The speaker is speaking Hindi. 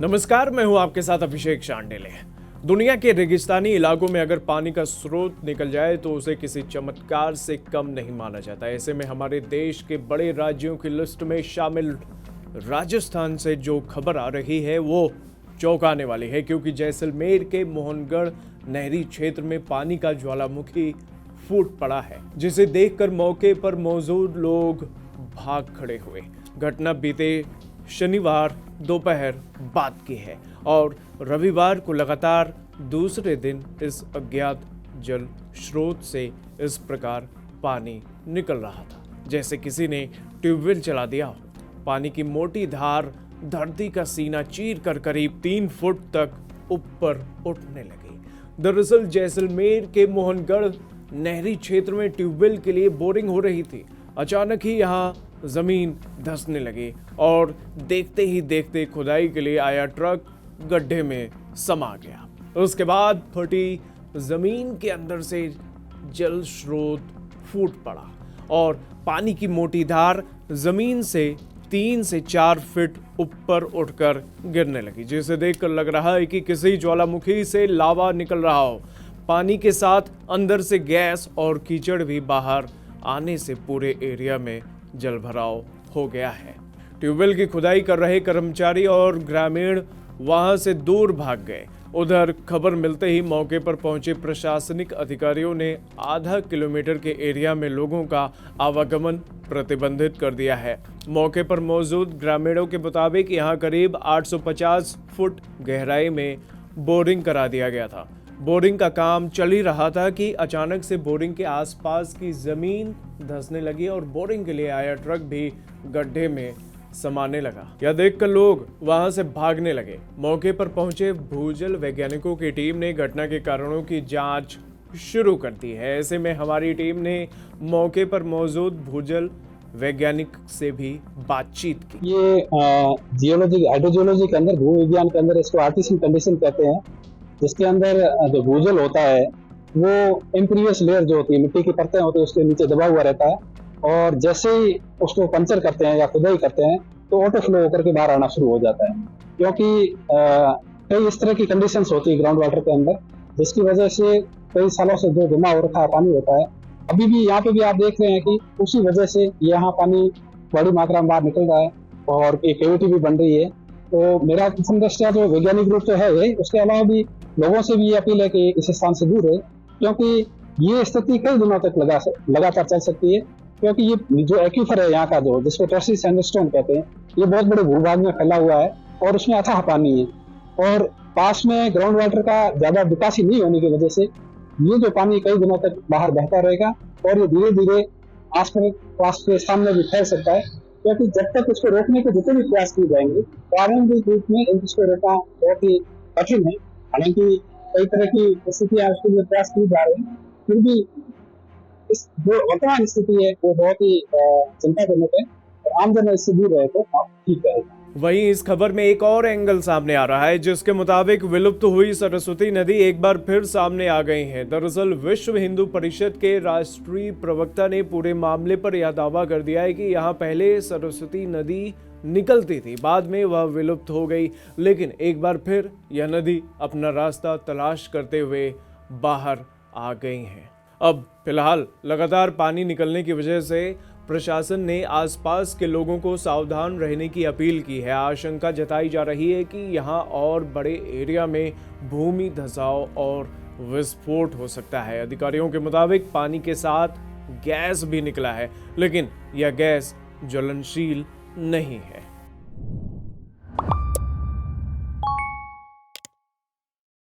नमस्कार, मैं हूं आपके साथ अभिषेक शांडिले। दुनिया के रेगिस्तानी इलाकों में अगर पानी का स्रोत निकल जाए तो उसे किसी चमत्कार से कम नहीं माना जाता। ऐसे में हमारे देश के बड़े राज्यों की लिस्ट में शामिल राजस्थान से जो खबर आ रही है वो चौंकाने वाली है, क्योंकि जैसलमेर के मोहनगढ़ नहरी क्षेत्र में पानी का ज्वालामुखी फूट पड़ा है, जिसे देखकर मौके पर मौजूद लोग भाग खड़े हुए। घटना बीते शनिवार दोपहर बाद की है और रविवार को लगातार दूसरे दिन इस अज्ञात जल स्रोत से इस प्रकार पानी निकल रहा था जैसे किसी ने ट्यूबवेल चला दिया हो। पानी की मोटी धार धरती का सीना चीर कर करीब 3 फुट तक ऊपर उठने लगी। दरअसल जैसलमेर के मोहनगढ़ नहरी क्षेत्र में ट्यूबवेल के लिए बोरिंग हो रही थी। अचानक ही यहाँ जमीन धंसने लगी और देखते ही देखते खुदाई के लिए आया ट्रक गड्ढे में समा गया। उसके बाद फटी जमीन के अंदर से जल स्रोत फूट पड़ा और पानी की मोटी धार जमीन से 3 से 4 फीट ऊपर उठकर गिरने लगी, जिसे देखकर लग रहा है कि किसी ज्वालामुखी से लावा निकल रहा हो। पानी के साथ अंदर से गैस और कीचड़ भी बाहर आने से पूरे एरिया में जल भराव हो गया है। ट्यूबवेल की खुदाई कर रहे कर्मचारी और ग्रामीण वहां से दूर भाग गए। उधर खबर मिलते ही मौके पर पहुंचे प्रशासनिक अधिकारियों ने आधा किलोमीटर के एरिया में लोगों का आवागमन प्रतिबंधित कर दिया है। मौके पर मौजूद ग्रामीणों के मुताबिक यहां करीब 850 फुट गहराई में बोरिंग करा दिया गया था। बोरिंग का काम चल ही रहा था कि अचानक से बोरिंग के आसपास की जमीन धंसने लगी और बोरिंग के लिए आया ट्रक भी गड्ढे में समाने लगा। यह देखकर लोग वहां से भागने लगे। मौके पर पहुंचे भूजल वैज्ञानिकों की टीम ने घटना के कारणों की जांच शुरू कर दी है। ऐसे में हमारी टीम ने मौके पर मौजूद भूजल वैज्ञानिक से भी बातचीत की। ये जियोलॉजी हाइड्रोजियोलॉजी के अंदर भू विज्ञान के अंदर इसको आर्टिशियल कंडीशन कहते हैं, जिसके अंदर जो भूजल होता है वो इम्पीरियस लेयर जो होती है, मिट्टी की परतें होती है, उसके नीचे दबा हुआ रहता है और जैसे ही उसको पंचर करते हैं या खुदाई करते हैं तो ऑटो फ्लो होकर के बाहर आना शुरू हो जाता है। क्योंकि कई इस तरह की कंडीशंस होती है ग्राउंड वाटर के अंदर, जिसकी वजह से कई सालों से जो जमा हो रखा है पानी होता है, अभी भी यहाँ पे भी आप देख रहे हैं कि उसी वजह से यहाँ पानी बड़ी मात्रा में बाहर निकल रहा है और एक कैविटी भी बन रही है। तो मेरा दृष्टिया जो वैज्ञानिक रूप से है, उसके अलावा भी लोगों से भी ये अपील है कि इस स्थान से दूर रहे, क्योंकि ये स्थिति कई दिनों तक लगातार चल सकती है। क्योंकि ये जो एक्यूफर है यहाँ का, जो जिसको टर्सी सैंडस्टोन कहते हैं, ये बहुत बड़े भूभाग में फैला हुआ है और उसमें अथाह पानी है और पास में ग्राउंड वाटर का ज्यादा विकास नहीं होने की वजह से ये जो पानी कई दिनों तक बाहर बहता रहेगा और ये धीरे धीरे आसपास के सामने भी फैल सकता है। क्योंकि जब तक इसको रोकने के जितने भी प्रयास किए जाएंगे, प्रारंभिक रूप में इसको रोकना बहुत ही कठिन है। हालांकि कई तरह की स्थितियां उसके लिए प्रयास की जा रही है, फिर भी इस जो वर्तमान स्थिति है वो बहुत ही चिंताजनक है और आम जन इससे दूर रहे तो ठीक रहेगा। वहीं इस खबर में एक और एंगल सामने आ रहा है, जिसके मुताबिक विलुप्त हुई सरस्वती नदी एक बार फिर सामने आ गई है। दरअसल विश्व हिंदू परिषद के राष्ट्रीय प्रवक्ता ने पूरे मामले पर यह दावा कर दिया है कि यहाँ पहले सरस्वती नदी निकलती थी, बाद में वह विलुप्त हो गई, लेकिन एक बार फिर यह नदी अपना रास्ता तलाश करते हुए बाहर आ गई है। अब फिलहाल लगातार पानी निकलने की वजह से प्रशासन ने आसपास के लोगों को सावधान रहने की अपील की है। आशंका जताई जा रही है कि यहां और बड़े एरिया में भूमि धंसाव और विस्फोट हो सकता है। अधिकारियों के मुताबिक पानी के साथ गैस भी निकला है, लेकिन यह गैस ज्वलनशील नहीं है।